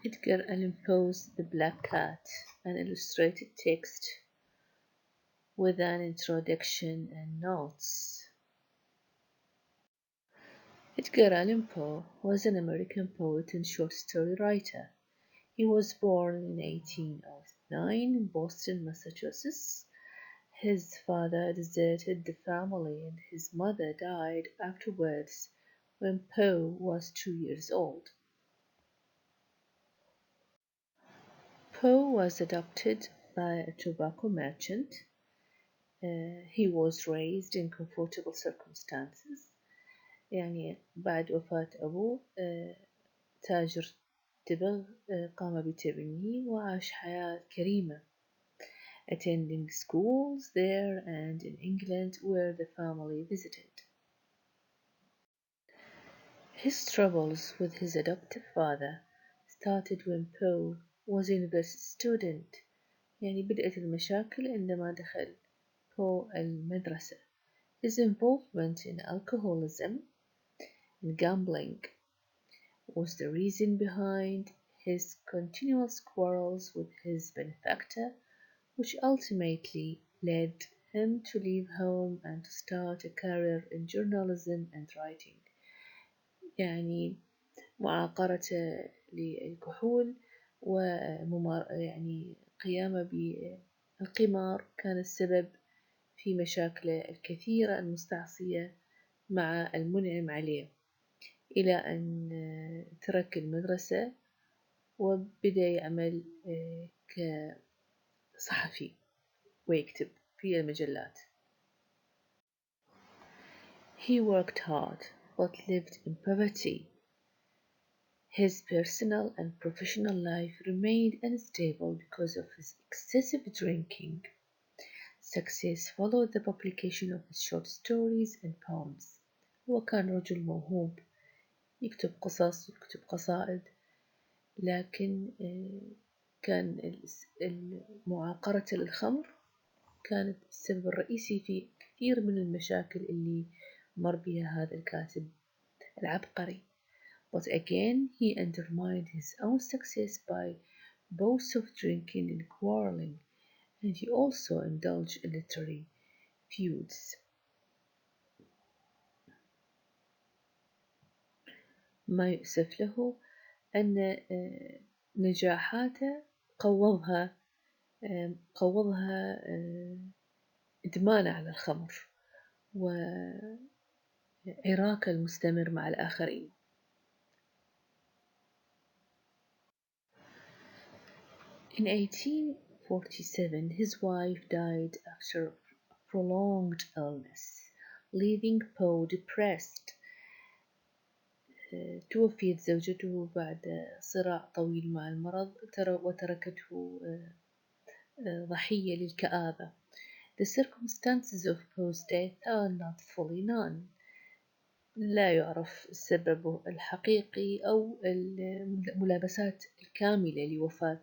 Edgar Allan Poe's The Black Cat, an illustrated text with an introduction and notes. Edgar Allan Poe was an American poet and short story writer. He was born in 1809 in Boston, Massachusetts. His father deserted the family and his mother died afterwards when Poe was 2 years old. Poe was adopted by a tobacco merchant. He was raised in comfortable circumstances. يعني بعد وفاة أبوه تاجر تبغ قام بتبنيه وعاش حياة كريمة, attending schools there and in England where the family visited. His troubles with his adoptive father started when Poe was a university student. يعني بدأت المشاكل عندما دخل Poe المدرسة. His involvement in alcoholism and gambling was the reason behind his continuous quarrels with his benefactor, which ultimately led him to leave home and to start a career in journalism and writing. يعني معاقرته للكحول يعني قيامه بالقمار كان السبب في مشاكله الكثيرة المستعصية مع المنعم عليه، إلى أن ترك المدرسة وبدأ يعمل كصحفي ويكتب في المجلات. He worked hard but lived in poverty. His personal and professional life remained unstable because of his excessive drinking. Success followed the publication of his short stories and poems. هو كان رجل موهوب يكتب قصص ويكتب قصائد، لكن كان معاقرة للخمر كانت السبب الرئيسي في كثير من المشاكل اللي مر بها هذا الكاتب العبقري. But again he undermined his own success by boasts of drinking and quarreling, and he also indulged in literary feuds. ما يؤسف له أن نجاحاته قوضها إدمانه على الخمر وعراكه المستمر مع الآخرين. In 1847, his wife died after a prolonged illness, leaving Poe depressed. توفيت زوجته بعد صراع طويل مع المرض وتركته ضحية للكآبة. The circumstances of Poe's death are not fully known. لا يعرف سببه الحقيقي أو الملابسات الكاملة لوفاة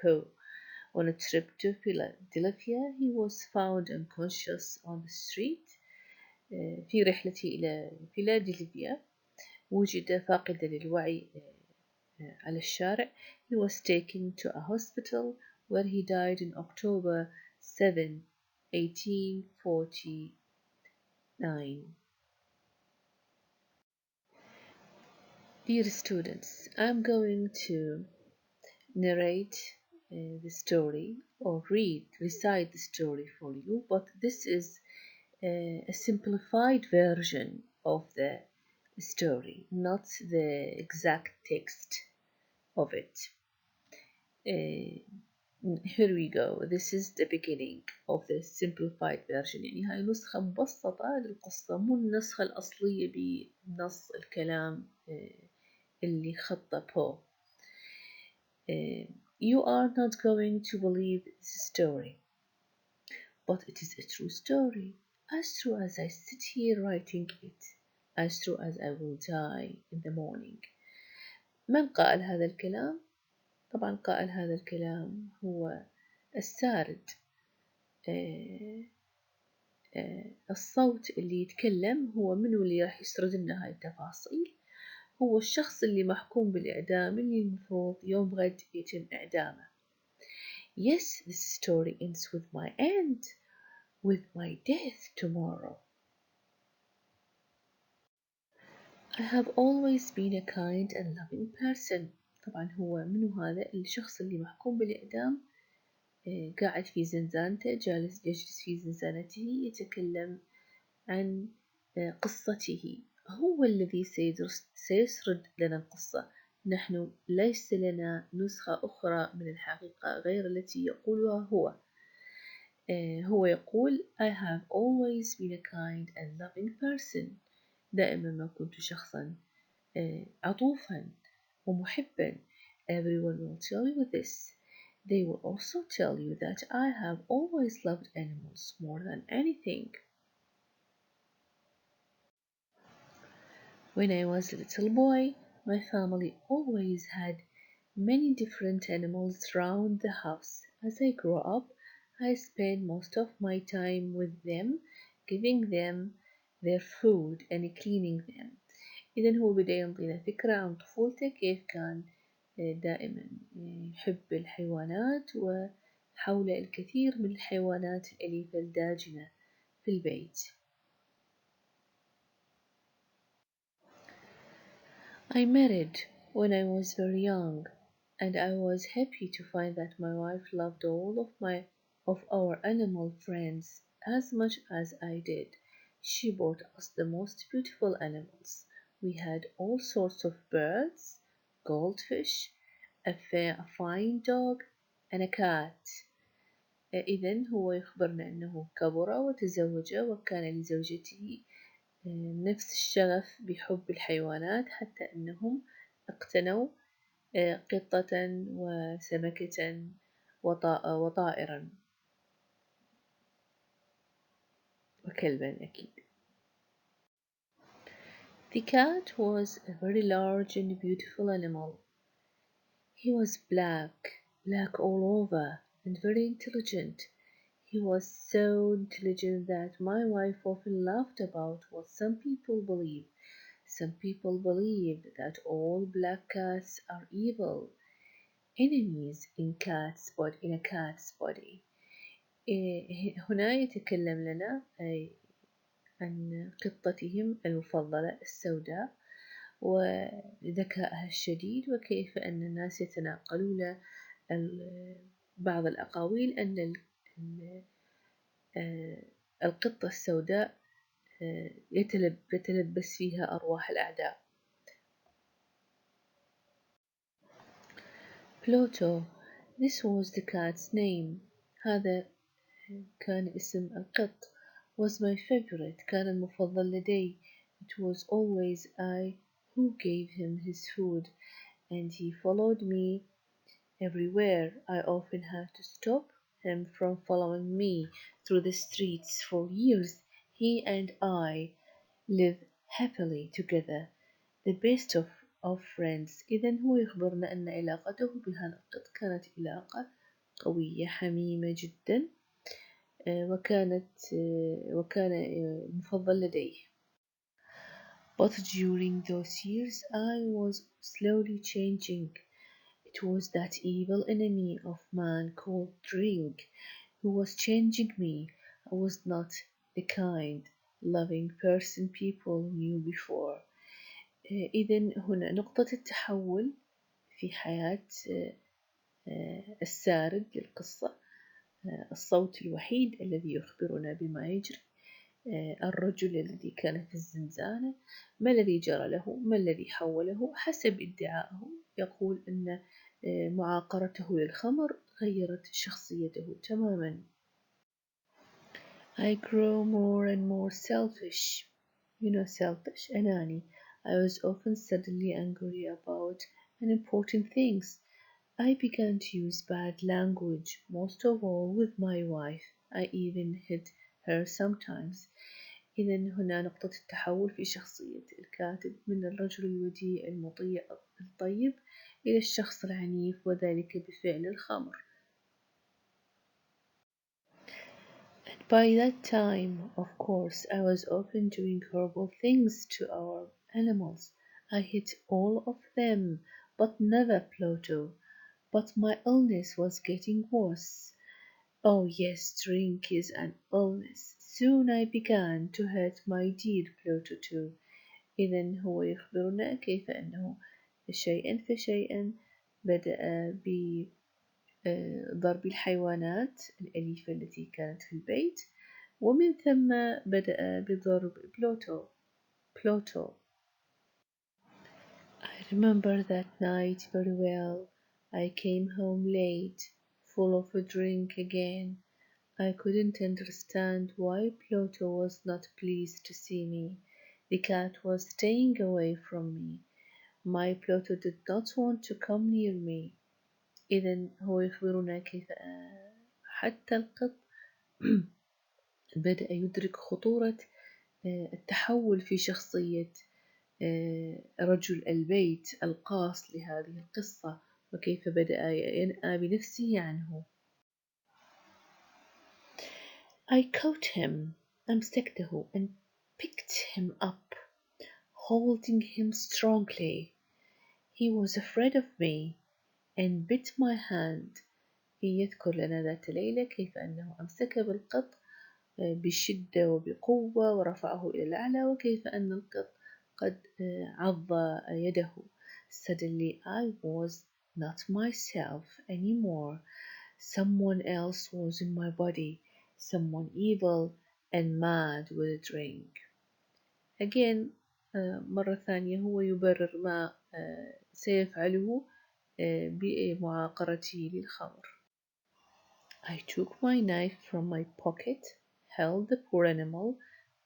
Poe. On a trip to Philadelphia, he was found unconscious on the street. في رحلته إلى فيلادلفيا وجد فاقدا للوعي على الشارع. He was taken to a hospital where he died on October 7, 1849. Dear students, I'm going to narrate the story or recite the story for you, but this is a simplified version of the story, not the exact text of it. Here we go. This is the beginning of the simplified version. يعني هاي نسخة مبسطة للقصة، مو النسخة الأصلية بنص الكلام اللي خطه بو. You are not going to believe this story, but it is a true story, as true as I sit here writing it, as true as I will die in the morning. من قائل هذا الكلام؟ طبعا قائل هذا الكلام هو السارد، الصوت اللي يتكلم هو منو اللي راح يسرد لنا هاي التفاصيل؟ هو الشخص اللي محكوم بالإعدام اللي المفروض يوم غد يتم إعدامه. Yes, this story ends with my end, with my death tomorrow. I have always been a kind and loving person. طبعا هو منو هذا الشخص اللي محكوم بالإعدام، قاعد في زنزانته، يجلس في زنزانته يتكلم عن قصته. هو الذي سيسرد لنا القصة. نحن ليس لنا نسخة أخرى من الحقيقة غير التي يقولها هو. هو يقول I have always been a kind and loving person. دائما ما كنت شخصا عطوفا ومحبا. Everyone will tell you this. They will also tell you that I have always loved animals more than anything. When I was a little boy, my family always had many different animals around the house. As I grew up, I spent most of my time with them, giving them their food and cleaning them. إذا هو بدأ يعطينا فكرة عن طفولته، كيف كان دائما يحب الحيوانات وحوله الكثير من الحيوانات الأليفة الداجنة في البيت. I married when I was very young, and I was happy to find that my wife loved all of our animal friends as much as I did. She bought us the most beautiful animals. We had all sorts of birds, goldfish, a fine dog, and a cat. إذن هو يخبرنا أنه كبر وتزوج وكان لزوجته نفس الشغف بحب الحيوانات، حتى أنهم اقتنوا قطة وسمكة وطائرا وكلبا أكيد. The cat was a very large and beautiful animal. He was black all over, and very intelligent. He was so intelligent that my wife often laughed about what some people believe. Some people believe that all black cats are evil, enemies in a cat's body. هنا يتكلم لنا عن قطتهم المفضلة السوداء وذكائها الشديد، وكيف أن الناس يتناقلون بعض الأقاويل أن القطة السوداء يتلبس فيها أرواح الأعداء. Pluto, this was the cat's name. هذا كان اسم القط. Was my favorite. كان المفضل لدي. It was always I who gave him his food, and he followed me everywhere. I often had to stop him from following me through the streets for years. He and I lived happily together, the best of friends. إذا هو يخبرنا أن علاقته بهذا القط كانت علاقة قوية حميمة جدا، وكان مفضل لديه. But during those years I was slowly changing. It was that evil enemy of man called drink who was changing me. I was not the kind, loving person people knew before. إذن هنا نقطة التحول في حياة السارد للقصة، الصوت الوحيد الذي يخبرنا بما يجري، الرجل الذي كان في الزنزانة، ما الذي جرى له، ما الذي حوله. حسب ادعائه يقول أن معاقرته للخمر غيرت شخصيته تماما. I grew more and more selfish. Selfish, أناني. I was often suddenly angry about unimportant things. I began to use bad language, most of all with my wife. I even hit her sometimes. إذا هنا نقطة التحول في شخصية الكاتب من الرجل الوديع المطيع الطيب إلى الشخص العنيف، وذلك بفعل الخمر. And by that time, of course, I was often doing horrible things to our animals. I hit all of them, but never Pluto. But my illness was getting worse. Oh yes, drink is an illness. Soon I began to hurt my dear Pluto too. إذا هو يخبرنا كيف أنه شيئا فشيئا بدأ بضرب الحيوانات الأليفة التي كانت في البيت، ومن ثم بدأ بضرب بلوتو. I remember that night very well. I came home late, full of a drink again. I couldn't understand why Pluto was not pleased to see me. The cat was staying away from me. My Pluto did not want to come near me. إذا هو يخبرنا كيف حتى القط بدأ يدرك خطورة التحول في شخصية رجل البيت القاص لهذه القصة، وكيف بدأ ينأى بنفسه عنه. I caught him أمسكته and picked him up, holding him strongly. He was afraid of me and bit my hand. يذكر لنا ذات ليلة كيف أنه أمسك بالقط بشدة وبقوة ورفعه إلى الأعلى، وكيف أن القط قد عض يده. Suddenly I was not myself anymore. Someone else was in my body, someone evil and mad with a drink. Again مرة ثانية هو يبرر ما سيفعله بمعاقرته للخمر. I took my knife from my pocket, held the poor animal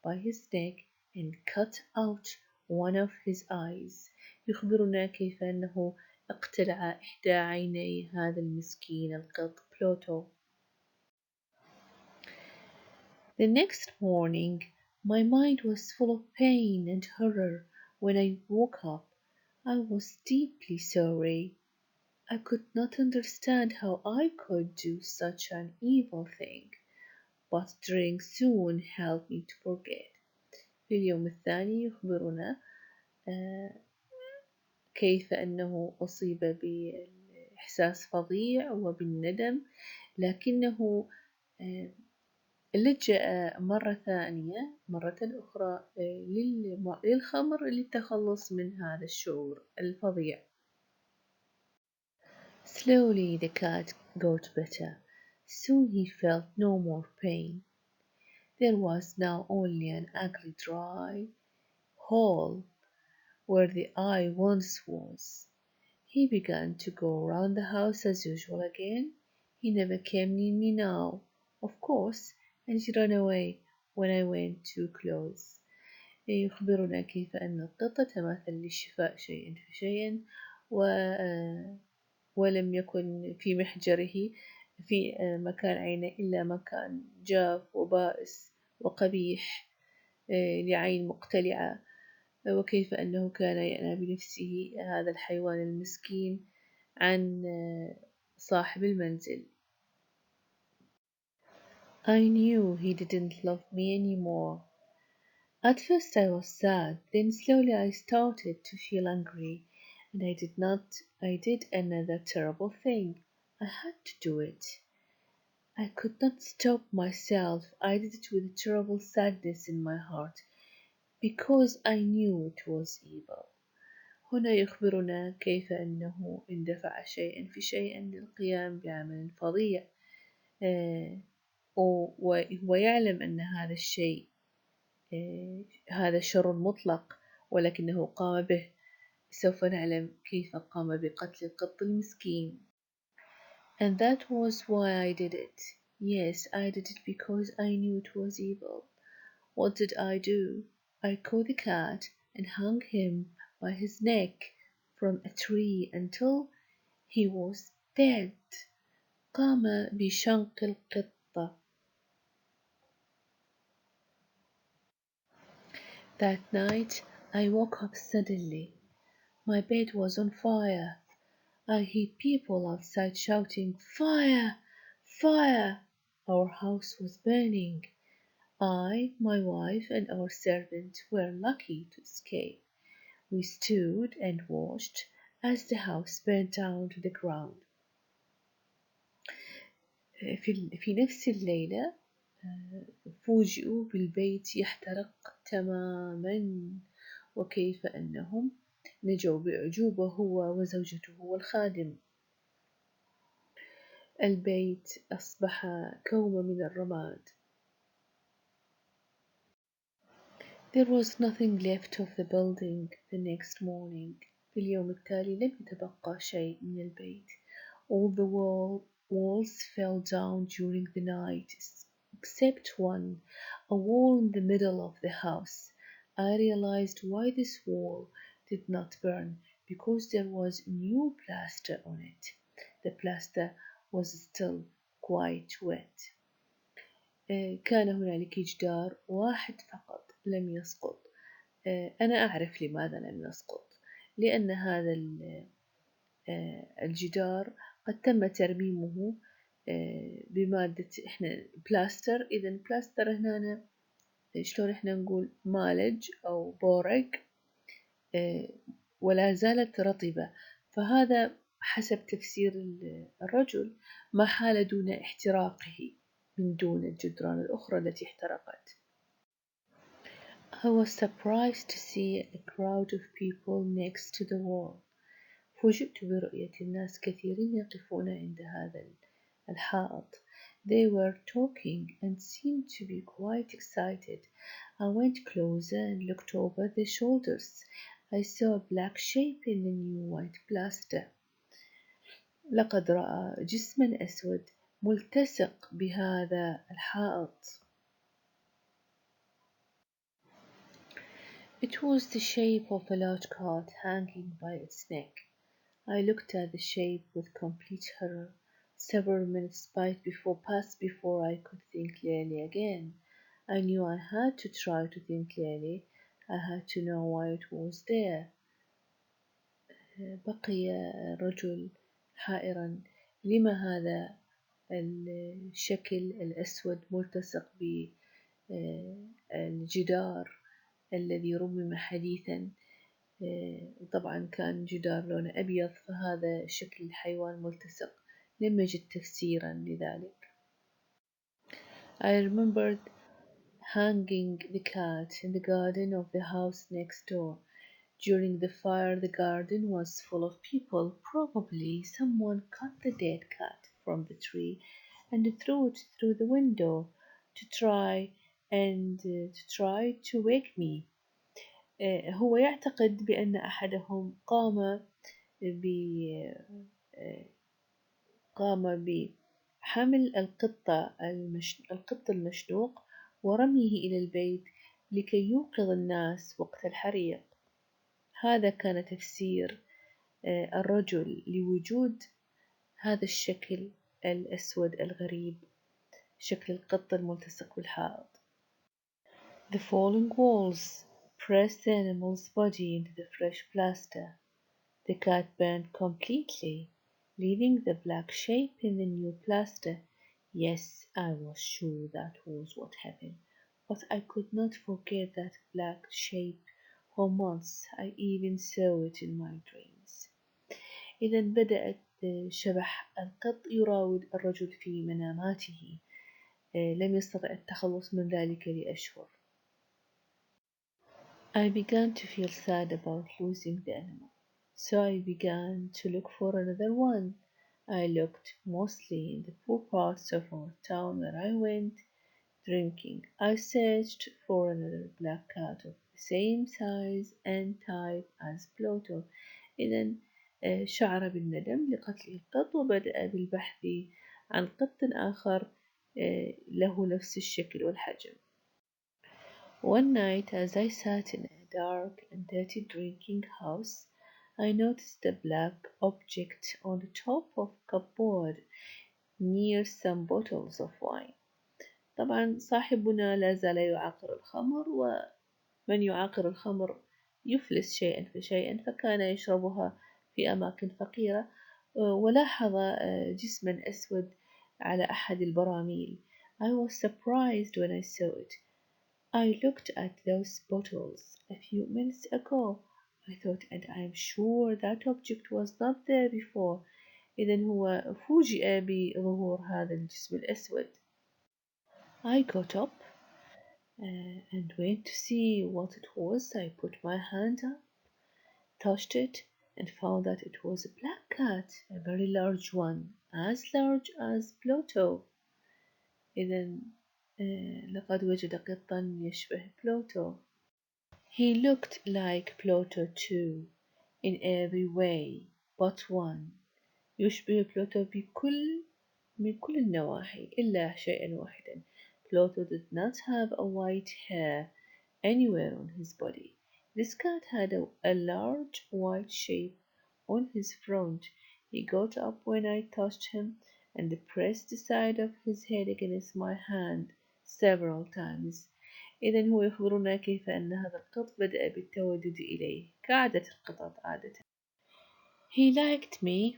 by his neck and cut out one of his eyes. يخبرنا كيف أنه اقتلع إحدى عيني هذا المسكين القط بلوتو. The next morning, my mind was full of pain and horror. When I woke up, I was deeply sorry. I could not understand how I could do such an evil thing, but drink soon helped me to forget. في اليوم الثاني يخبرنا كيف أنه أصيب بإحساس فظيع وبالندم، لكنه لجأ مرة أخرى للخمر للتخلص من هذا الشعور الفظيع. Slowly the cat got better. Soon he felt no more pain. There was now only an ugly dry hole where the eye once was. He began to go round the house as usual again. He never came near me now, of course, and he ran away when I went too close. يخبرنا كيف أن القطة تماثل للشفاء شيئا فشيئا ولم يكن في محجره في مكان عينه إلا مكان جاف وبائس وقبيح لعين مقتلعة، وكيف أنه كان يأنى بنفسه هذا الحيوان المسكين عن صاحب المنزل. I knew he didn't love me anymore. At first I was sad, then slowly I started to feel angry, and I did another terrible thing. I had to do it. I could not stop myself. I did it with a terrible sadness in my heart, because I knew it was evil. هنا يخبرنا كيف أنه اندفع شيئا فشيئا للقيام بعمل فظيع، ويعلم أن هذا الشيء هذا شر مطلق، ولكنه قام به. سوف نعلم كيف قام بقتل القط المسكين. And that was why I did it. Yes, I did it because I knew it was evil. What did I do? I caught the cat and hung him by his neck from a tree until he was dead. قام بشنق القطة. That night I woke up suddenly. My bed was on fire. I heard people outside shouting, "Fire! Fire!" Our house was burning. I, my wife, and our servant were lucky to escape. We stood and watched as the house burned down to the ground. في نفس الليلة فوجئوا بالبيت يحترق تماما، وكيف أنهم نجوا بأعجوبة هو وزوجته والخادم. البيت أصبح كومة من الرماد. There was nothing left of the building the next morning. في اليوم التالي لم يتبقى شيء من البيت. All the walls fell down during the night, except one, a wall in the middle of the house. I realized why this wall did not burn, because there was new plaster on it. The plaster was still quite wet. كان هنالك جدار واحد فقط لم يسقط. أنا أعرف لماذا لم يسقط، لأن هذا الجدار قد تم ترميمه بمادة إحنا بلاستر. إذا بلاستر هنا شلون إحنا نقول مالج أو بورق، ولا زالت رطبة، فهذا حسب تفسير الرجل ما حال دون احتراقه من دون الجدران الأخرى التي احترقت. I was surprised to see a crowd of people next to the wall. فوجئت برؤية الناس كثيرين يقفون عند هذا الحائط. They were talking and seemed to be quite excited. I went closer and looked over their shoulders. I saw a black shape in the new white plaster. لقد رأى جسما أسود ملتصق بهذا الحائط. It was the shape of a large cat hanging by its neck. I looked at the shape with complete horror. Several minutes passed before I could think clearly again. I knew I had to try to think clearly. I had to know why it was there. بقي الرجل حائرا، لما هذا الشكل الأسود ملتصق بالجدار الذي رمم حديثا. طبعا كان جدار لونه أبيض، فهذا شكل الحيوان ملتصق. لم يجد تفسيرا لذلك. I remembered hanging the cat in the garden of the house next door. During the fire, the garden was full of people. Probably someone cut the dead cat from the tree and threw it through the window to try to wake me. هو يعتقد بأن أحدهم قام بحمل القط المشنوق ورميه إلى البيت لكي يوقظ الناس وقت الحريق. هذا كان تفسير الرجل لوجود هذا الشكل الأسود الغريب، شكل القط الملتصق بالحائط. The falling walls pressed the animal's body into the fresh plaster. The cat burned completely, leaving the black shape in the new plaster. Yes, I was sure that was what happened, but I could not forget that black shape for months. I even saw it in my dreams. إذا بدأت شبح القط يراود الرجل في مناماته. لم يستطع التخلص من ذلك لأشهر. I began to feel sad about losing the animal, so I began to look for another one. I looked mostly in the poor parts of our town where I went drinking. I searched for another black cat of the same size and type as Pluto. إذا شعر بالندم لقتل القط وبدأ بالبحث عن قط آخر له نفس الشكل والحجم. One night, as I sat in a dark and dirty drinking house, I noticed a black object on the top of a cupboard near some bottles of wine. طبعا صاحبنا لا زال يعاقر الخمر، ومن يعاقر الخمر يفلس شيئا فشيئا، فكان يشربها في أماكن فقيرة، ولاحظ جسما أسود على أحد البراميل. I was surprised when I saw it. I looked at those bottles a few minutes ago. I thought, and I am sure that object was not there before. إذا هو فوجئ بظهور هذا الجسم الأسود. I got up and went to see what it was. I put my hand up, touched it, and found that it was a black cat, a very large one, as large as Pluto. إذا لقد وجد قطا يشبه بلوتو. He looked like Pluto too, in every way but one. يشبه بلوتو من كل النواحي إلا شيئا واحدا. Pluto did not have a white hair anywhere on his body. This cat had a large white shape on his front. He got up when I touched him and pressed the side of his head against my hand several times. إذا هو يخبرنا كيف أن هذا القط بدأ بالتودد إليه كعادة القطط عادة. He liked me.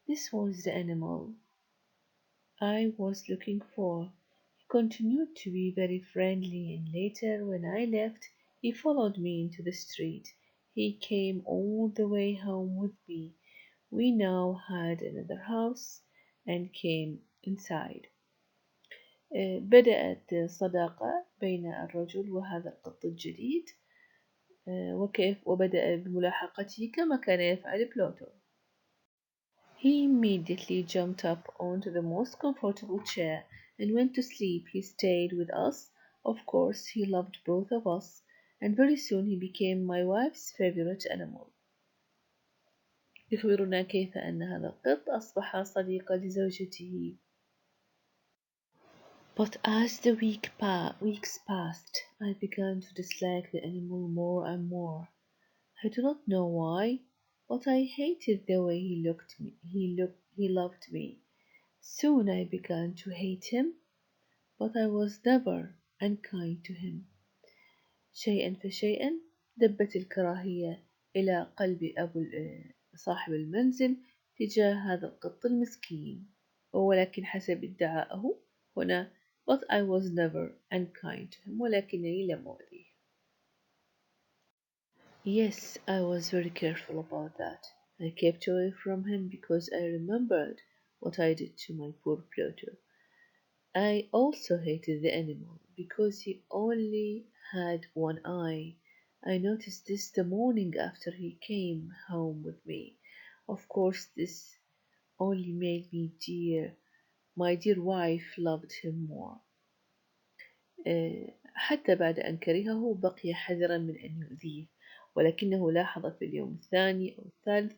This was the animal I was looking for. He continued to be very friendly, and later, when I left, he followed me into the street. He came all the way home with me. We now had another house and came inside. بدأت صداقة بين الرجل وهذا القط الجديد وبدأ بملاحقته كما كان يفعل بلوتو. He immediately jumped up onto the most comfortable chair and went to sleep. He stayed with us. Of course, he loved both of us, and very soon he became my wife's favorite animal. يخبرنا كيف أن هذا القط أصبح صديقا لزوجته. But as the weeks passed, I began to dislike the animal more and more. I do not know why, but I hated the way he looked me. He loved me. Soon I began to hate him, but I was never unkind to him. شيئا فشيئا دبت الكراهية إلى قلب صاحب المنزل تجاه هذا القط المسكين. ولكن حسب ادعائه هنا but I was never unkind to him ولكنني لم أؤذيه. Yes, I was very careful about that. I kept away from him because I remembered what I did to my poor Pluto. I also hated the animal because he only had one eye. I noticed this the morning after he came home with me. Of course, this only made me my dear wife loved him more. حتى بعد أن كرهه بقي حذرا من أن يؤذيه، ولكنه لاحظ في اليوم الثاني أو الثالث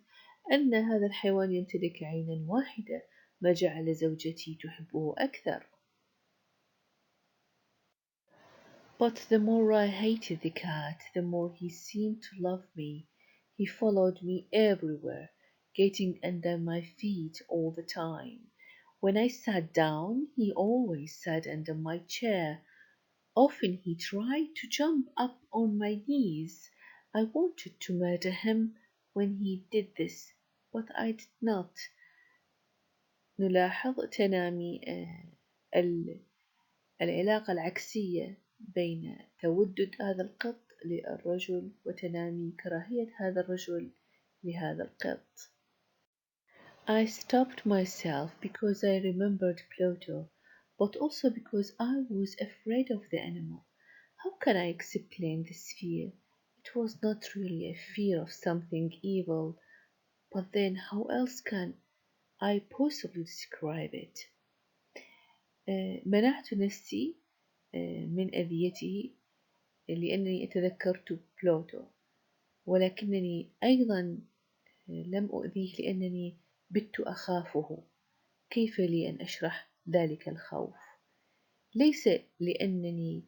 أن هذا الحيوان يمتلك عينا واحدة، ما جعل زوجتي تحبه أكثر. But the more I hated the cat, the more he seemed to love me. He followed me everywhere, getting under my feet all the time. When I sat down, he always sat under my chair. Often he tried to jump up on my knees. I wanted to murder him when he did this, but I did not. نلاحظ تنامي العلاقة العكسية بين تودد هذا القط للرجل وتنامي كراهية هذا الرجل لهذا القط. I stopped myself because I remembered Pluto, but also because I was afraid of the animal. How can I explain this fear? It was not really a fear of something evil, but then how else can I possibly describe it? منعت نفسي من أذيته لأنني تذكرت بلوتو، ولكنني أيضا لم أؤذيه لأنني بت أخافه. كيف لي أن أشرح ذلك الخوف؟ ليس لأنني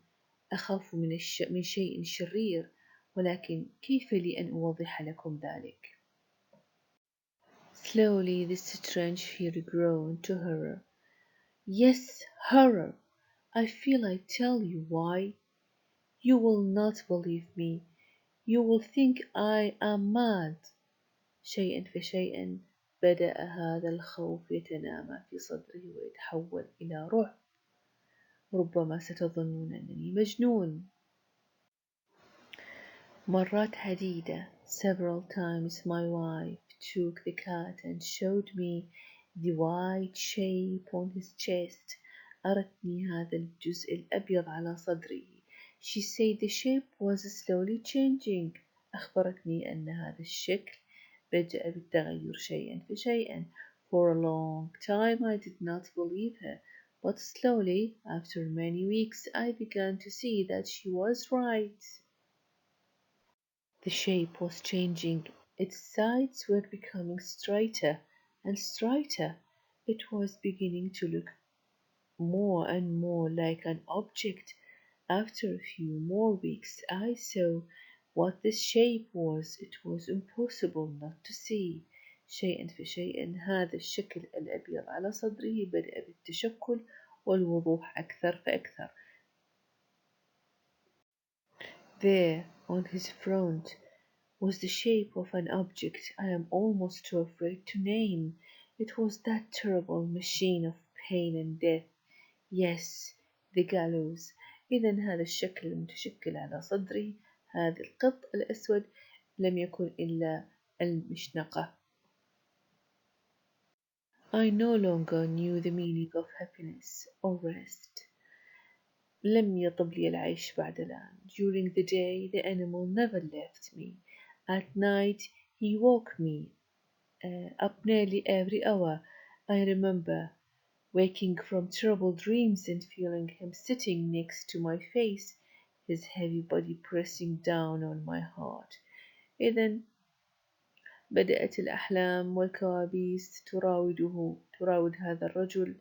أخاف من شيء شرير، ولكن كيف لي أن أوضح لكم ذلك؟ Slowly this strange fear grew into horror. Yes, horror. I feel I tell you why. You will not believe me. You will think I am mad. شيئا فشيئا بدأ هذا الخوف يتنامى في صدري ويتحول إلى رعب. ربما ستظنون أنني مجنون. مرات عديدة Several times my wife took the cat and showed me the white shape on his chest. أرتني هذا الجزء الأبيض على صدره. She said the shape was slowly changing. أخبرتني أن هذا الشكل بدأ بالتغير شيئا فشيئا. For a long time I did not believe her, but slowly, after many weeks, I began to see that she was right. The shape was changing. Its sides were becoming straighter and straighter. It was beginning to look more and more like an object. After a few more weeks, I saw what this shape was. It was impossible not to see. شيئا فشيئا هذا الشكل الأبيض على صدره بدأ بالتشكل والوضوح أكثر فأكثر. There, on his front, was the shape of an object I am almost too afraid to name. It was that terrible machine of pain and death. Yes, the gallows. إذا هذا الشكل المتشكل على صدري، هذا القط الأسود، لم يكن إلا المشنقة. I no longer knew the meaning of happiness or rest. لم يطب لي العيش بعد الآن. During the day, the animal never left me. At night, he woke me up nearly every hour. I remember waking from terrible dreams and feeling him sitting next to my face, his heavy body pressing down on my heart. إذن بدأت الأحلام والكوابيس تراود هذا الرجل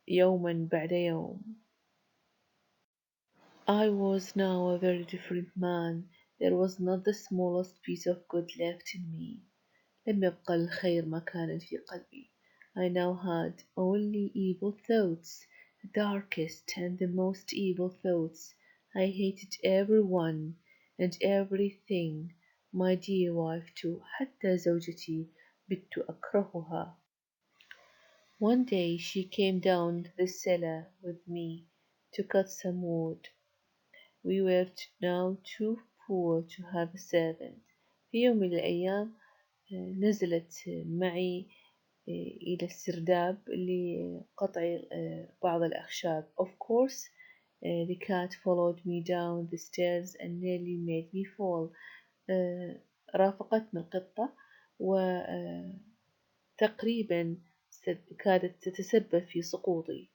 يوما بعد يوم. I was now a very different man. There was not the smallest piece of good left in me. لم يبقى الخير مكانا في قلبي. I now had only evil thoughts, the darkest and the most evil thoughts. I hated everyone and everything. My dear wife too, حتى زوجتي بت أكرهها. One day she came down to the cellar with me to cut some wood. We were now too poor to have a servant. في يوم من الأيام نزلت معي إلى السرداب لقطع بعض الأخشاب. Of course, the cat followed me down the stairs and nearly made me fall. رافقتنا القطة وتقريبا كادت تتسبب في سقوطي.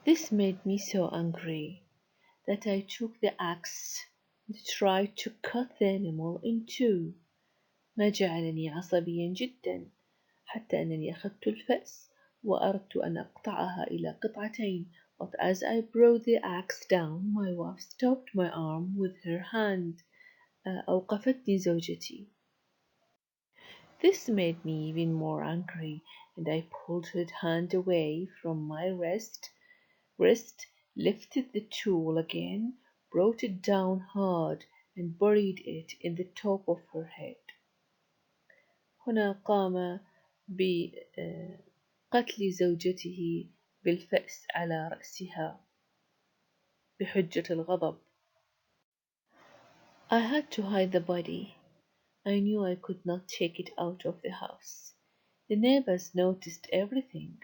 This made me so angry that I took the axe and tried to cut the animal in two. ما جعلني عصبيا جدا حتى أنني أخذت الفأس وأردت أن أقطعها إلى قطعتين. But as I brought the axe down, my wife stopped my arm with her hand. أوقفتني زوجتي. This made me even more angry, and I pulled her hand away from my wrist, lifted the tool again, brought it down hard, and buried it in the top of her head. هنا قام بقتل زوجته بالفأس على رأسها بحجة الغضب. I had to hide the body. I knew I could not take it out of the house. The neighbors noticed everything.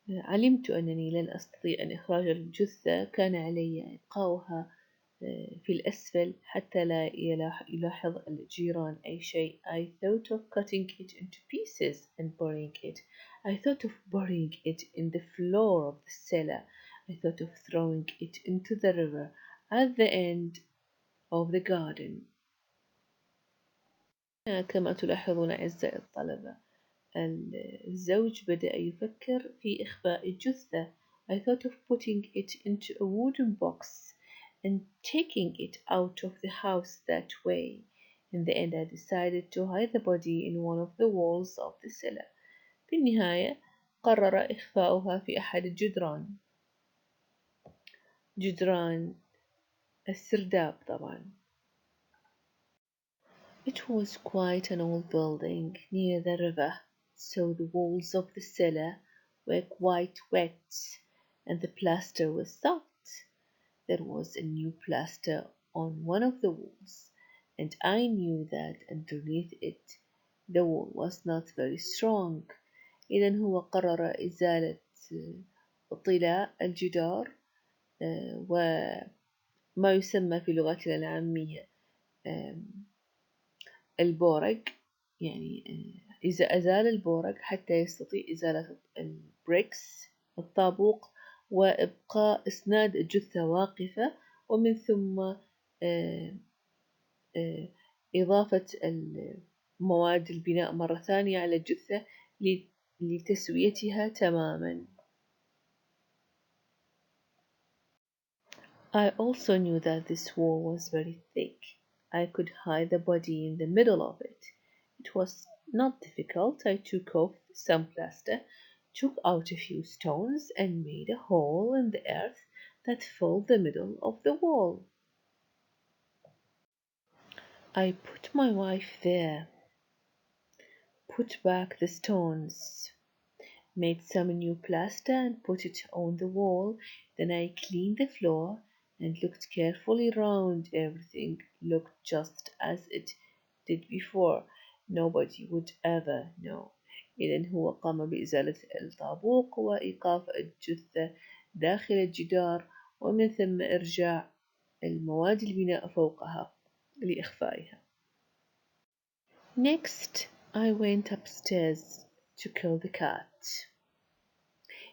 علمت أنني لن أستطيع أن إخراج الجثة. كان علي إبقاؤها في الأسفل حتى لا يلاحظ الجيران أي شيء. I thought of cutting it into pieces and burying it. I thought of burying it in the floor of the cellar. I thought of throwing it into the river at the end of the garden. كما تلاحظون أعزائي الطلبة، الزوج بدأ يفكر في إخفاء الجثة. I thought of putting it into a wooden box and taking it out of the house that way. In the end, I decided to hide the body in one of the walls of the cellar. في النهاية قرر إخفاؤها في أحد جدران السرداب طبعا. It was quite an old building near the river, so the walls of the cellar were quite wet and the plaster was soft. There was a new plaster on one of the walls, and I knew that underneath it the wall was not very strong. إذا هو قرر إزالة طلاء الجدار وما يسمى في لغتنا العامية البورق، يعني إذا أزال البورق حتى يستطيع إزالة البريكس الطابوق وإبقاء إسناد الجثة واقفة، ومن ثم إضافة مواد البناء مرة ثانية على الجثة لتسويتها تماما. I also knew that this wall was very thick. I could hide the body in the middle of it. It was not difficult. I took off some plaster, took out a few stones, and made a hole in the earth that filled the middle of the wall. I put my wife there, put back the stones, made some new plaster and put it on the wall. Then I cleaned the floor and looked carefully round. Everything looked just as it did before. Nobody would ever know. إذن هو قام بإزالة الطابوق وإيقاف الجثة داخل الجدار، ومن ثم إرجاع المواد البناء فوقها لإخفائها. Next, I went upstairs to kill the cat.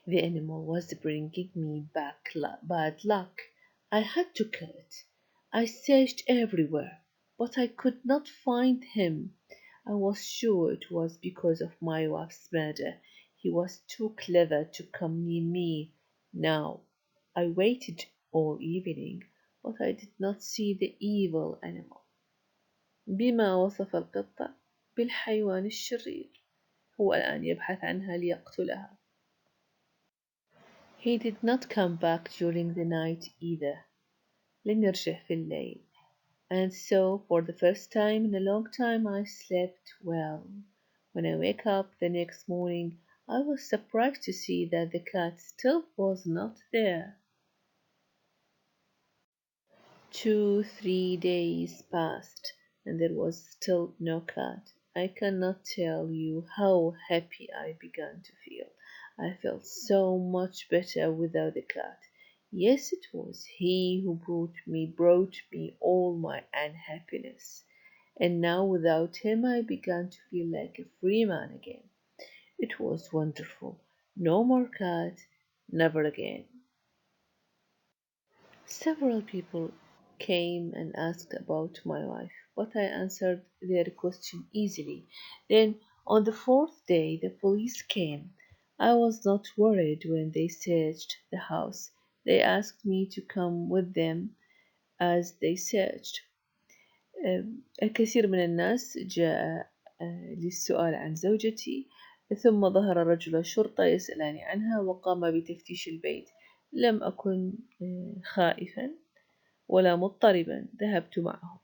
The animal was bringing me back bad luck. I had to kill it. I searched everywhere, but I could not find him. I was sure it was because of my wife's murder. He was too clever to come near me now. I waited all evening, but I did not see the evil animal. بما وصف القطة بالحيوان الشرير. هو الآن يبحث عنها ليقتلها. He did not come back during the night either. لم يرجع في الليل. And so, for the first time in a long time, I slept well. When I woke up the next morning, I was surprised to see that the cat still was not there. 2-3 days passed, and there was still no cat. I cannot tell you how happy I began to feel. I felt so much better without the cat. Yes, it was he who brought me all my unhappiness. And now without him I began to feel like a free man again. It was wonderful. No more cat, never again. Several people came and asked about my wife, but I answered their question easily. Then, on the fourth day, the police came. I was not worried when they searched the house. They asked me to come with them as they searched. الكثير من الناس جاء للسؤال عن زوجتي، ثم ظهر رجل شرطة يسألني عنها وقام بتفتيش البيت. لم أكن خائفا ولا مضطربا، ذهبت معهم.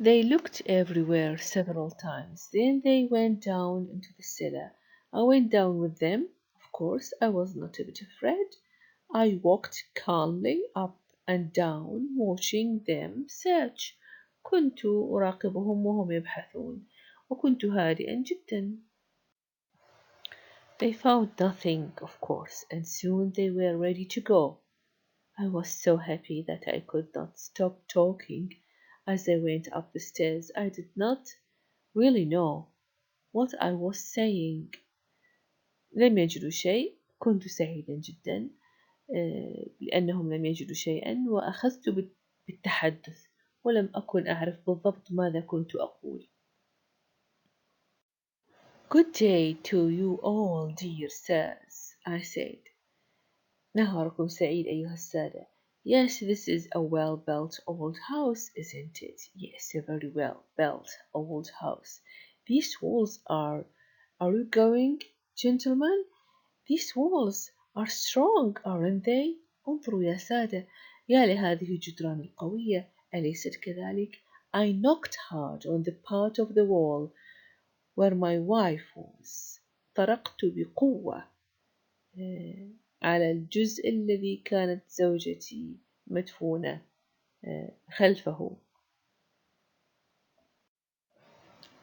They looked everywhere several times. Then they went down into the cellar. I went down with them. Of course, I was not a bit afraid. I walked calmly up and down, watching them search. كنت أراقبهم وهم يبحثون، وكنت هادئا جدا. They found nothing, of course, and soon they were ready to go. I was so happy that I could not stop talking as I went up the stairs. I did not really know what I was saying. لم يجدوا شيء. كنت سعيدا جدا لأنهم لم يجدوا شيئا، وأخذت بالتحدث ولم أكن أعرف بالضبط ماذا كنت أقول. Good day to you all, dear sirs, I said. نهاركم سعيد أيها السادة. Yes, this is a well-built old house, isn't it? Yes, a very well-built old house. These walls are you going, gentlemen? These walls are strong, aren't they? انظروا يا سادة، يا لهذه الجدران القوية، أليست كذلك؟ I knocked hard on the part of the wall where my wife was. طرقت بقوة على الجزء الذي كانت زوجتي مدفونة خلفه.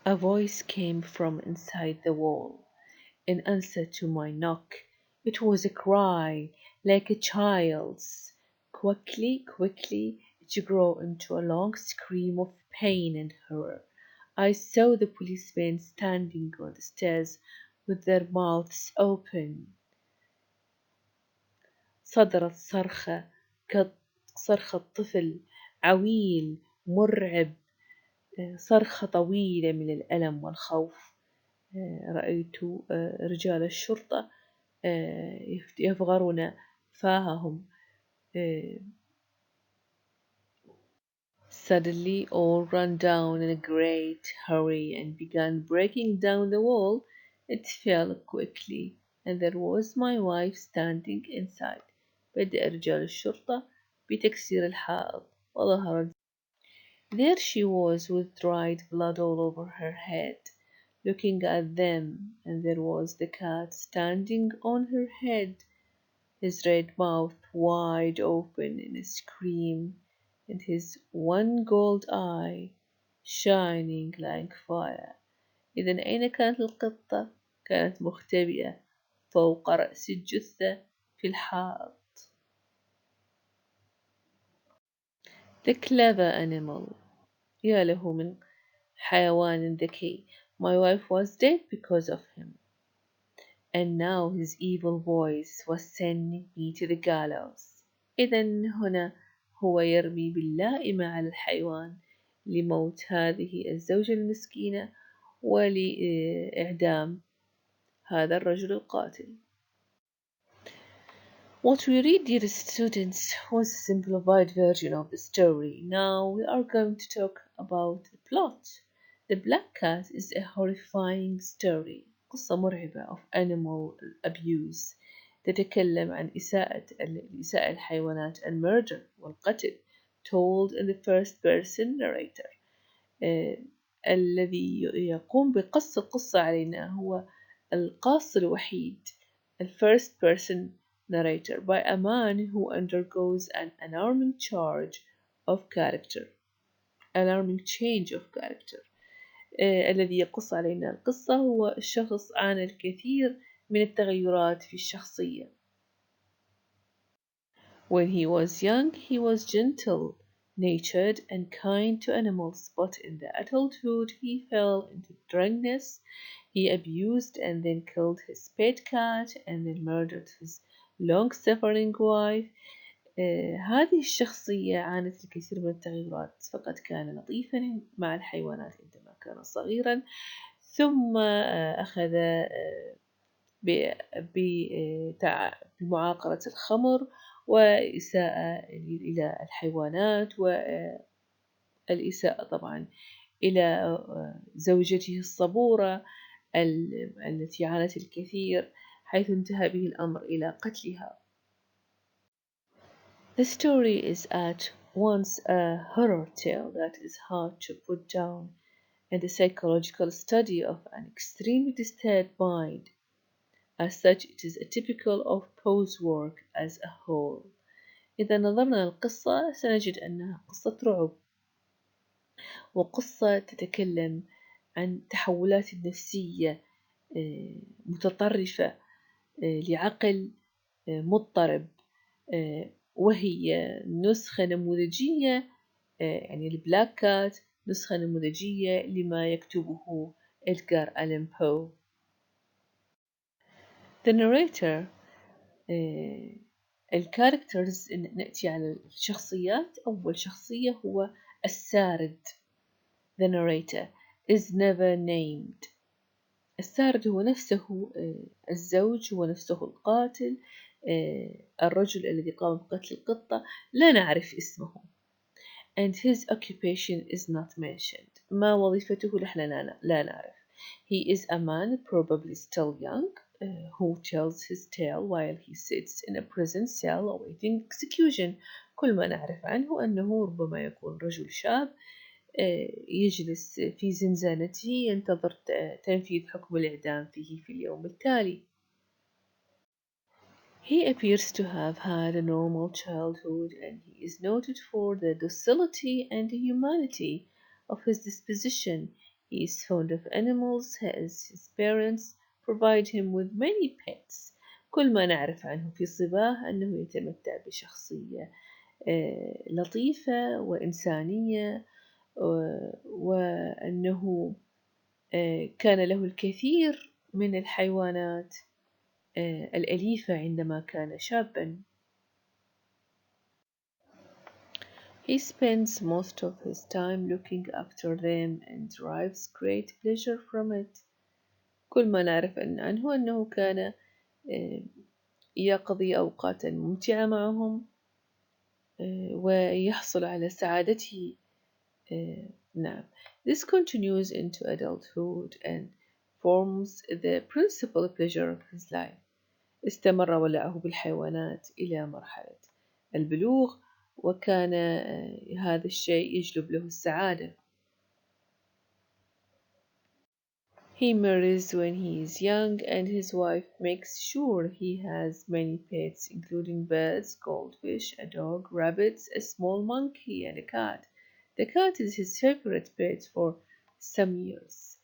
A voice came from inside the wall in answer to my knock. It was a cry like a child's. Quickly, it grew into a long scream of pain and horror. I saw the policemen standing on the stairs with their mouths open. صدرت صرخة كصرخة طفل عويل مرعب، صرخة طويلة من الألم والخوف. رأيت رجال الشرطة يفغرون فاههم. Suddenly all ran down in a great hurry and began breaking down the wall. It fell quickly and there was my wife standing inside. بدأ رجال الشرطة بتكسير الحائط وظهرت. There she was with dried blood all over her head, looking at them, and there was the cat standing on her head, his red mouth wide open in a scream, and his one gold eye shining like fire. إذا أين كانت القطة؟ كانت مختبئة فوق رأس الجثة في الحائط. The clever animal. يا له من حيوان ذكي. My wife was dead because of him. And now his evil voice was sending me to the gallows. إذا هنا هو يرمي باللائمة على الحيوان لموت هذه الزوجة المسكينة ولإعدام هذا الرجل القاتل. What we read, dear students, was a simplified version of the story. Now we are going to talk about the plot. The Black Cat is a horrifying story. قصة مرعبة of animal abuse. تتكلم عن إساءة الحيوانات and murder والقتل. Told in the first person narrator. الذي يقوم بقص القصة علينا هو القاص الوحيد. The first person narrator by a man who undergoes an alarming change of character. الذي يقص علينا القصة هو الشخص عانى الكثير من التغيرات في الشخصية. When he was young, he was gentle, natured, and kind to animals, but in the adulthood, he fell into drunkenness. He abused and then killed his pet cat and then murdered his long-suffering wife. هذه الشخصية عانت الكثير من التغيرات، فقد كان لطيفا مع الحيوانات عندما كان صغيرا، ثم أخذ بمعاقرة الخمر وإساءة إلى الحيوانات والإساءة طبعا إلى زوجته الصبورة التي عانت الكثير، حيث انتهى به الأمر إلى قتلها. The story is at once a horror tale that is hard to put down and a psychological study of an extremely disturbed mind. As such, it is atypical of Poe's work as a whole. إذا نظرنا للقصة سنجد أنها قصة رعب، وقصة تتكلم عن تحولات نفسية متطرفة لعقل مضطرب، وهي نسخة نموذجية، يعني البلاك كات نسخة نموذجية لما يكتبه إدغار ألان بو. The narrator. الكاركترز نأتي على الشخصيات. أول شخصية هو السارد. The narrator is never named. السارد هو نفسه الزوج، هو نفسه القاتل، الرجل الذي قام بقتل القطة لا نعرف اسمه. And his occupation is not mentioned. ما وظيفته نحن لا نعرف. He is a man probably still young who tells his tale while he sits in a prison cell awaiting execution. كل ما نعرف عنه أنه ربما يكون رجل شاب يجلس في زنزانته ينتظر تنفيذ حكم الإعدام فيه في اليوم التالي. He appears to have had a normal childhood and he is noted for the docility and the humanity of his disposition. He is fond of animals as his parents provide him with many pets. كل ما نعرف عنه في صباه أنه يتمتع بشخصية لطيفة وإنسانية وأنه كان له الكثير من الحيوانات الأليفة عندما كان شابًا. He spends most of his time looking after them and derives great pleasure from it. كل ما نعرف عنه أنه كان يقضي أوقاتا ممتعة معهم ويحصل على سعادته. نعم. This continues into adulthood and forms the principal pleasure of his life. استمر ولعه بالحيوانات إلى مرحلة البلوغ وكان هذا الشيء يجلب له السعادة. He marries when he is young and his wife makes sure he has many pets including birds, goldfish, a dog, rabbits, a small monkey and a cat. The cat is his favorite pet for some years.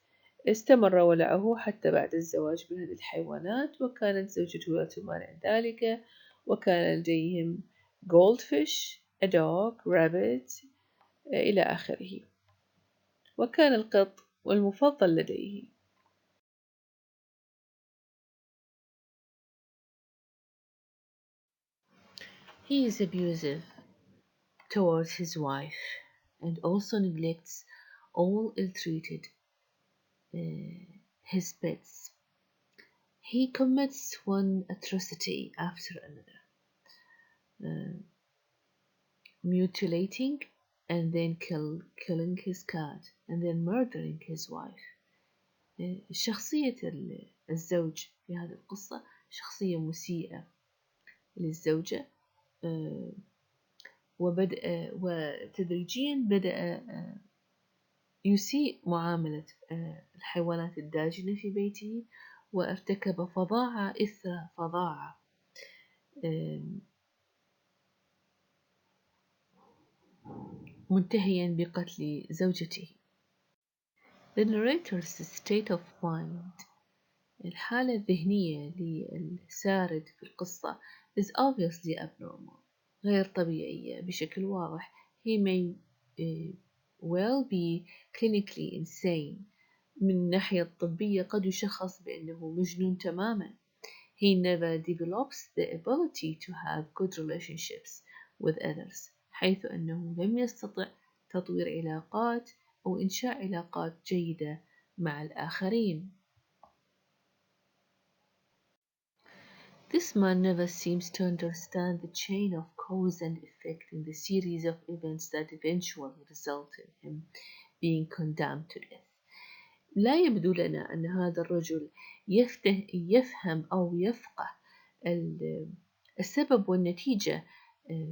استمر ولعه حتى بعد الزواج بهذه الحيوانات وكانت زوجته لا تمانع ذلك وكان لديهم goldfish, a dog, rabbit إلى آخره وكان القط والمفضل لديه. He is abusive towards his wife and also neglects all ill-treated his pets. He commits one atrocity after another, mutilating and then killing his cat and then murdering his wife. شخصية الزوج في هذه القصة شخصية مسيئة للزوجة وتدريجيا بدأ يسيء معاملة الحيوانات الداجنة في بيته وارتكب فظاعة إثر فظاعة منتهيا بقتل زوجته. The narrator's state of mind الحالة الذهنية للسارد في القصة is obviously abnormal غير طبيعية بشكل واضح. He may well be clinically insane من الناحية الطبية قد يشخص بأنه مجنون تماما. He never develops the ability to have good relationships with others حيث أنه لم يستطع تطوير علاقات أو إنشاء علاقات جيدة مع الآخرين. This man never seems to understand the chain of cause and effect in the series of events that eventually result in him being condemned to death. لا يبدو لنا أن هذا الرجل يفهم أو يفقه السبب والنتيجة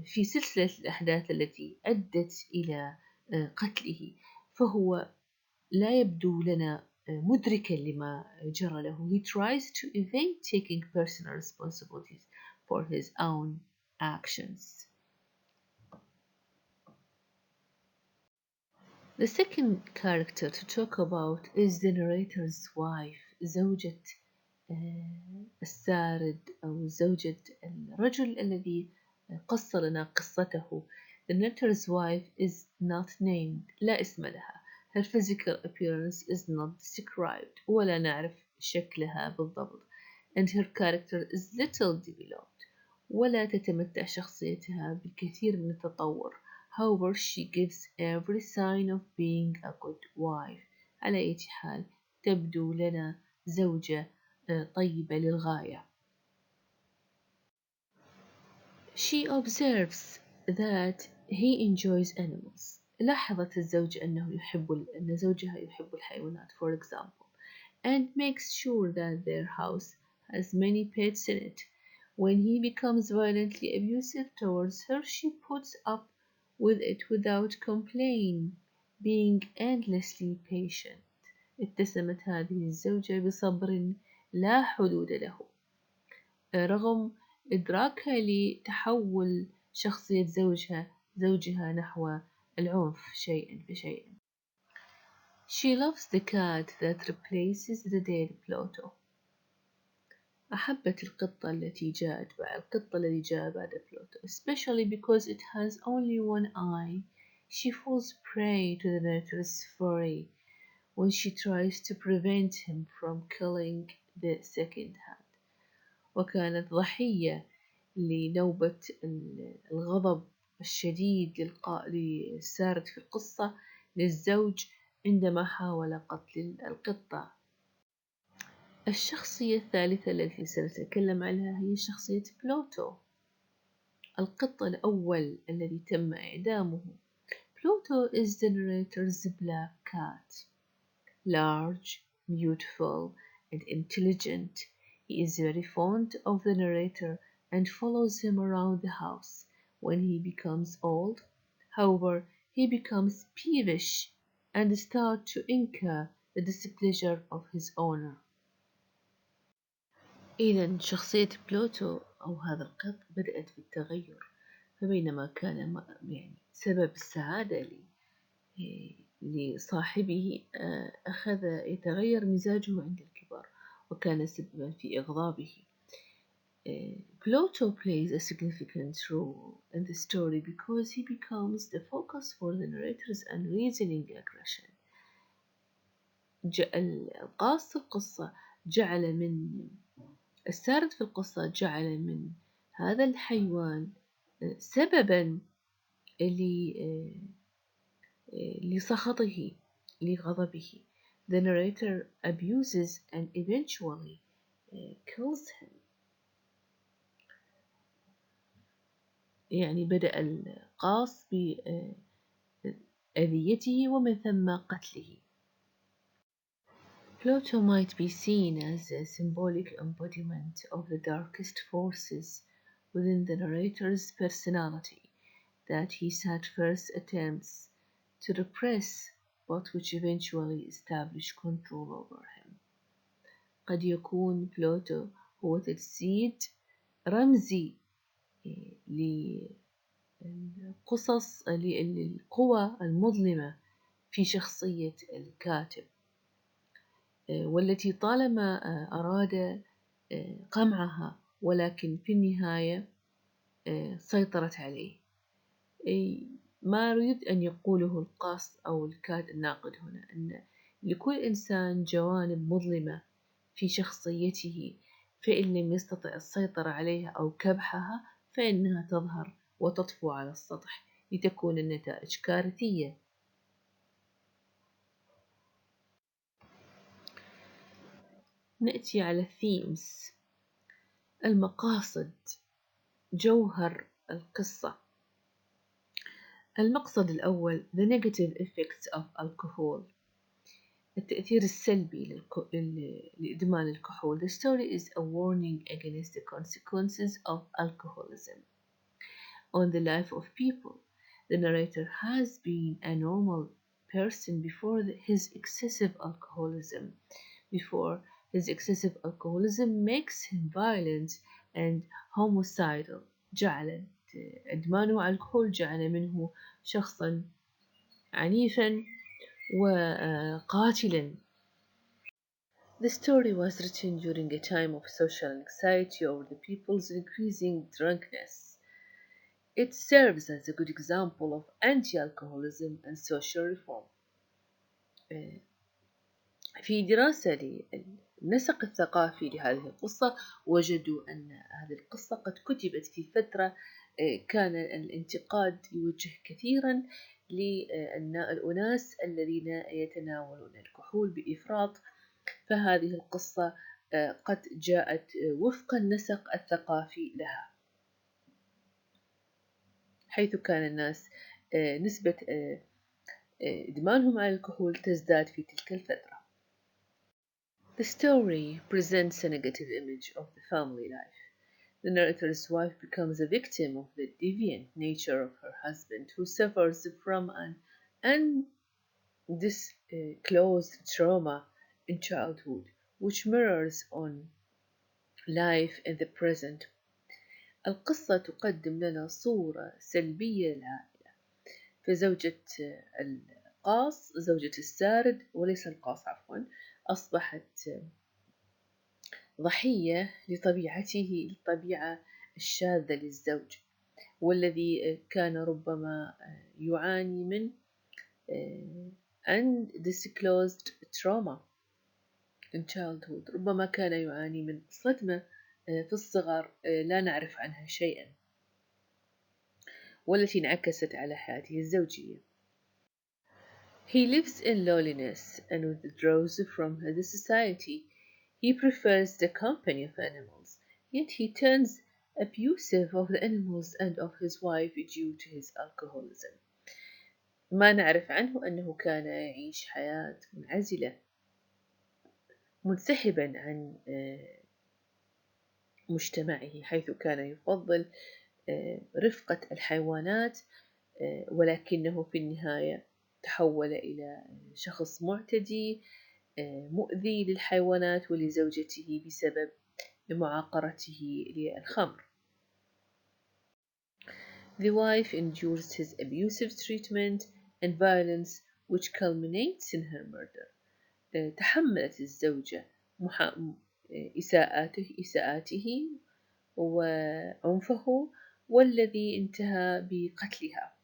في سلسلة الأحداث التي أدت إلى قتله، فهو لا يبدو لنا مدركا لما جرى له. He tries to evade taking personal responsibilities for his own actions. The second character to talk about is the narrator's wife زوجة السارد أو زوجة الرجل الذي قص لنا قصته. The narrator's wife is not named لا اسم لها. Her physical appearance is not described ولا نعرف شكلها بالضبط and her character is little developed ولا تتمتع شخصيتها بالكثير من التطور. However, she gives every sign of being a good wife. على أي حال تبدو لنا زوجة طيبة للغاية. She observes that he enjoys animals. لاحظت الزوجة أن زوجها يحب الحيوانات for example and makes sure that their house has many pets in it. When he becomes violently abusive towards her, she puts up with it without complaint, being endlessly patient. اتسمت هذه الزوجة بصبر لا حدود له رغم إدراكها لتحول شخصية زوجها نحو العنف شيئا فشيئا. She loves the cat that replaces the dead Pluto. أحبت القطة التي جاءت بعد بلوتو, especially because it has only one eye. She falls prey to the narrator's fury when she tries to prevent him from killing the second hand. وكانت ضحية لنوبة الغضب الشديد السارد في القصة للزوج عندما حاول قتل القطة. الشخصية الثالثة التي سنتكلم عنها هي شخصية بلوتو، القط الأول الذي تم إعدامه. Pluto is the narrator's black cat. Large, beautiful, and intelligent, he is very fond of the narrator and follows him around the house. When he becomes old, however, he becomes peevish and starts to incur the displeasure of his owner. إذا شخصية بلوتو أو هذا القط بدأت بالتغير، فبينما كان يعني سبب السعادة لصاحبه أخذ يتغير مزاجه عند الكبر وكان سببا في إغضابه. Pluto plays a significant role in the story because he becomes the focus for the narrator's unreasoning aggression. القاص القصة جعل من السارد في القصة جعل من هذا الحيوان سببا لسخطه لغضبه. The narrator abuses and eventually kills him. يعني بدأ القاص بأذيته ومن ثم قتله. Pluto might be seen as a symbolic embodiment of the darkest forces within the narrator's personality that he at first attempts to repress but which eventually establish control over him. قد يكون بلوتو هو تجسيد رمزي للقوى المظلمة في شخصية الكاتب، والتي طالما أراد قمعها ولكن في النهاية سيطرت عليه. ما يريد أن يقوله القاص أو الناقد هنا أن لكل إنسان جوانب مظلمة في شخصيته، فإن لم يستطع السيطرة عليها أو كبحها فإنها تظهر وتطفو على السطح لتكون النتائج كارثية. نأتي على themes، المقاصد، جوهر القصة. المقصد الأول the negative effects of alcohol، التأثير السلبي لإدمان الكحول. The story is a warning against the consequences of alcoholism on the life of people. The narrator has been a normal person before his excessive alcoholism. His excessive alcoholism makes him violent and homicidal. جعلت إدمانه على الكحول جعل منه شخصا عنيفا وقاتلا. The story was written during a time of social anxiety over the people's increasing drunkenness. It serves as a good example of anti-alcoholism and social reform. في دراسة للنسق الثقافي لهذه القصة وجدوا أن هذه القصة قد كتبت في فترة كان الانتقاد يوجه كثيرا للأناس الذين يتناولون الكحول بإفراط، فهذه القصة قد جاءت وفق النسق الثقافي لها، حيث كان الناس نسبة إدمانهم على الكحول تزداد في تلك الفترة. The story presents a negative image of the family life. The narrator's wife becomes a victim of the deviant nature of her husband, who suffers from an undisclosed trauma in childhood, which mirrors on life in the present. القصة تقدم لنا صورة سلبية للعائلة، فزوجة القاص، زوجة السارد وليس القاص عفوا، أصبحت ضحية للطبيعة الشاذة للزوج، والذي كان ربما يعاني من undisclosed trauma in childhood. ربما كان يعاني من صدمة في الصغر لا نعرف عنها شيئا، والتي انعكست على حياته الزوجية. He lives in loneliness and withdraws from the society. He prefers the company of animals, yet he turns abusive of the animals and of his wife due to his alcoholism. ما نعرف عنه أنه كان يعيش حياة منعزلة، منسحبا عن مجتمعه، حيث كان يفضل رفقة الحيوانات، ولكنه في النهاية تحول إلى شخص معتدي مؤذي للحيوانات ولزوجته بسبب معاقرته للخمر. The wife endures his abusive treatment and violence, which culminates in her murder. تحملت الزوجة إساءاته وعنفه، والذي انتهى بقتلها.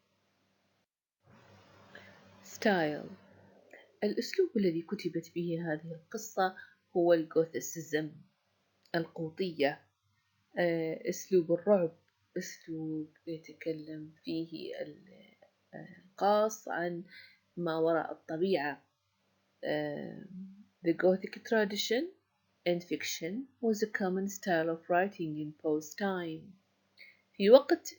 Style. الأسلوب الذي كتبت به هذه القصة هو الغوثيسيزم، القوطية، أسلوب الرعب، أسلوب يتكلم فيه القاص عن ما وراء الطبيعة. The Gothic tradition and fiction was a common style of writing in Poe's time. في وقت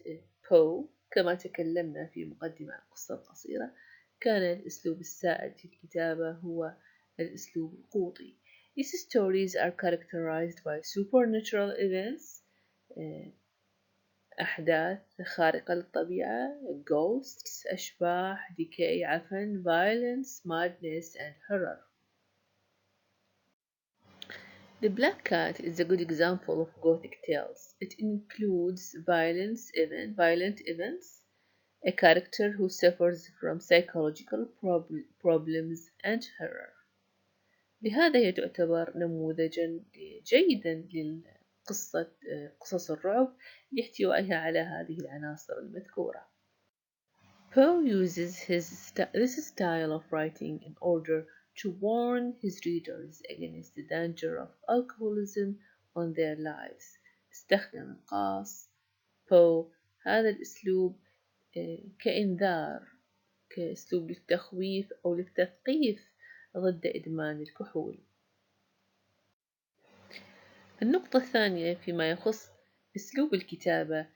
بو، كما تكلمنا في مقدمة القصة القصيرة، كان الأسلوب السائد في الكتابة هو الأسلوب القوطي. These stories are characterized by supernatural events, أحداث خارقة للطبيعة، ghosts, أشباح، decay، عفن، violence, madness and horror. The Black Cat is a good example of Gothic tales. It includes violent events, a character who suffers from psychological problems and horror. لهذا هي تعتبر نموذجا جيدا قصص الرعب لاحتوائها على هذه العناصر المذكورة. Poe uses this style of writing in order to warn his readers against the danger of alcoholism on their lives. استخدم القاص بو هذا الأسلوب كإنذار، كأسلوب للتخويف أو للتثقيف ضد إدمان الكحول. النقطة الثانية فيما يخص أسلوب الكتابة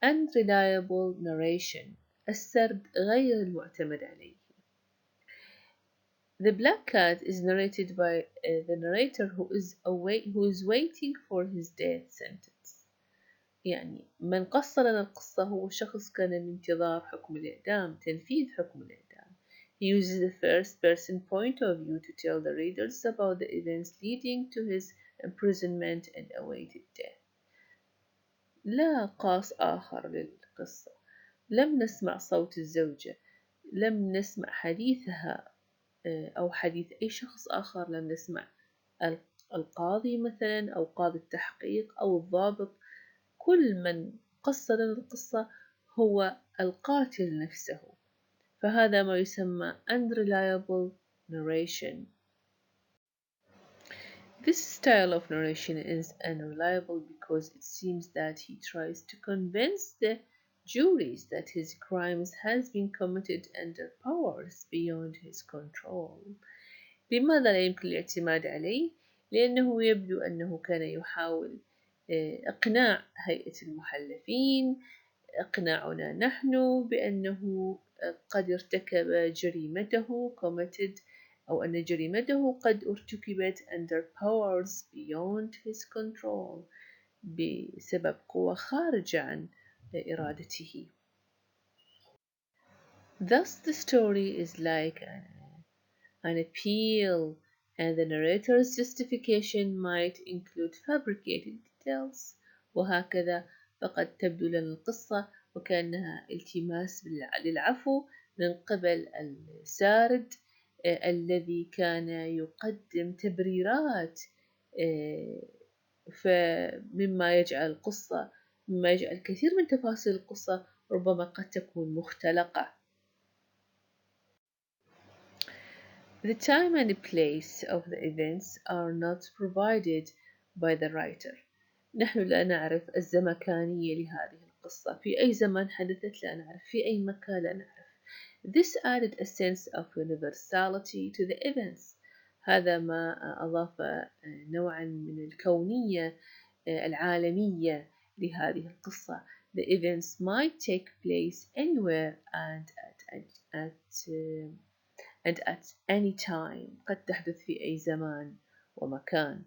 unreliable narration، السرد غير المعتمد عليه. The Black Cat is narrated by the narrator who is waiting for his death sentence. يعني من قص لنا القصة هو شخص كان بانتظار حكم الإعدام، تنفيذ حكم الإعدام. He uses the first person point of view to tell the readers about the events leading to his imprisonment and awaited death. لا قاص آخر للقصة، لم نسمع صوت الزوجة، لم نسمع حديثها أو حديث أي شخص آخر، لم نسمع القاضي مثلا أو قاضي التحقيق أو الضابط. كل من قص لنا القصة هو القاتل نفسه، فهذا ما يسمى unreliable narration. This style of narration is unreliable because it seems that he tries to convince the juries that his crimes has been committed under powers beyond his control. لماذا لا يمكن الاعتماد عليه؟ لأنه يبدو أنه كان يحاول إقناع هيئة المحلفين، إقناعنا نحن بأنه قد ارتكب جريمته committed، أو أن جريمته قد ارتكبت under powers beyond his control، بسبب قوة خارجة عن إرادته. Thus the story is like an appeal, and the narrator's justification might include fabricated details. وهكذا فقد تبدو لنا القصة وكأنها التماس للعفو من قبل السارد الذي كان يقدم تبريرات، مما يجعل الكثير من تفاصيل القصة ربما قد تكون مختلقة. The time and place of the events are not provided by the writer. نحن لا نعرف الزمكانية لهذه القصة، في أي زمن حدثت لا نعرف، في أي مكان لا نعرف. This added a sense of universality to the events. هذا ما أضاف نوعا من الكونية العالمية لهذه القصة. The events might take place anywhere and at any time. قد تحدث في أي زمان ومكان.